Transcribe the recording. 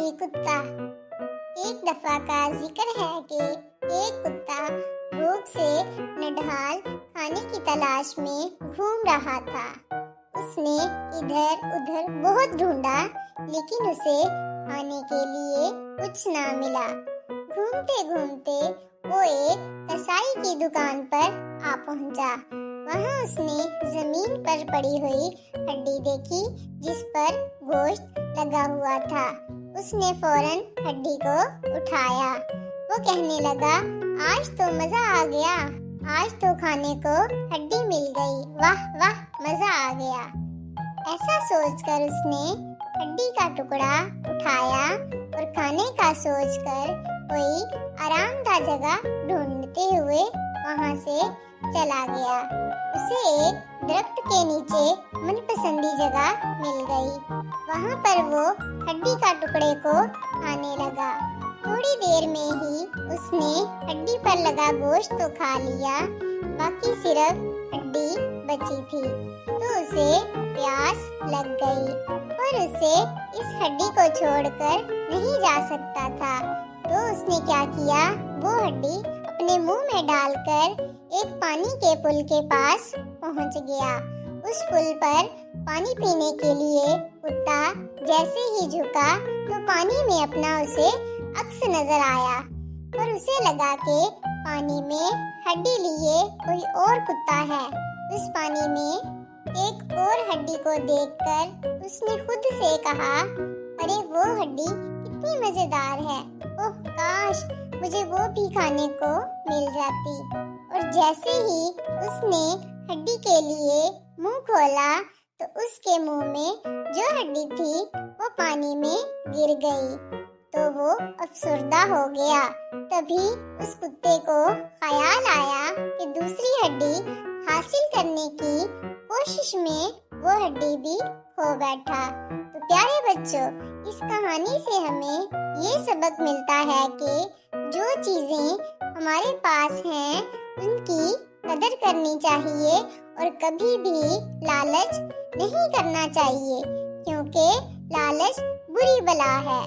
नहीं कुत्ता। एक दफा का जिक्र है कि एक कुत्ता भूख से नढाल खाने की तलाश में घूम रहा था। उसने इधर उधर बहुत ढूंढा, लेकिन उसे खाने के लिए कुछ ना मिला। घूमते घूमते वो एक कसाई की दुकान पर आ पहुंचा। वहां उसने जमीन पर पड़ी हुई हड्डी देखी, जिस पर गोश्त लगा हुआ था। उसने फौरन हड्डी को उठाया। वो कहने लगा, आज तो मजा आ गया, आज तो खाने को हड्डी मिल गई, वाह वाह मजा आ गया। ऐसा सोचकर उसने हड्डी का टुकड़ा उठाया और खाने का सोचकर कोई आरामदायक जगह ढूंढते हुए वहां से चला गया। उसे एक दरख्त के नीचे मनपसंदी जगह मिल गई। वहां पर वो हड्डी का टुकड़े को खाने लगा। थोड़ी देर में ही उसने हड्डी पर लगा गोश्त तो खा लिया, बाकी सिर्फ हड्डी बची थी। तो उसे प्यास लग गई और उसे इस हड्डी को छोड़कर नहीं जा सकता था। तो उसने क्या किया, वो हड्डी अपने मुंह में डालकर एक पानी के पुल के पास पहुंच गया। उस पुल पर पानी पीने के लिए कुत्ता जैसे ही झुका तो पानी में अपना उसे अक्स नजर आया और उसे लगा कि पानी में हड्डी लिए कोई और कुत्ता है। उस पानी में एक और हड्डी को देखकर उसने खुद से कहा, अरे वो हड्डी कितनी मजेदार है, ओह काश मुझे वो भी खाने को मिल जाती। और जैसे ही उसने हड्डी के लिए मुंह खोला तो उसके मुंह में जो हड्डी थी वो पानी में गिर गई। तो वो अफसरदा हो गया। तभी उस कुत्ते को ख्याल आया कि दूसरी हड्डी हासिल करने की कोशिश में वो हड्डी भी खो बैठा। तो प्यारे बच्चों, इस कहानी से हमें ये सबक मिलता है कि जो चीजें हमारे पास हैं उनकी कदर करनी चाहिए और कभी भी लालच नहीं करना चाहिए, क्योंकि लालच बुरी बला है।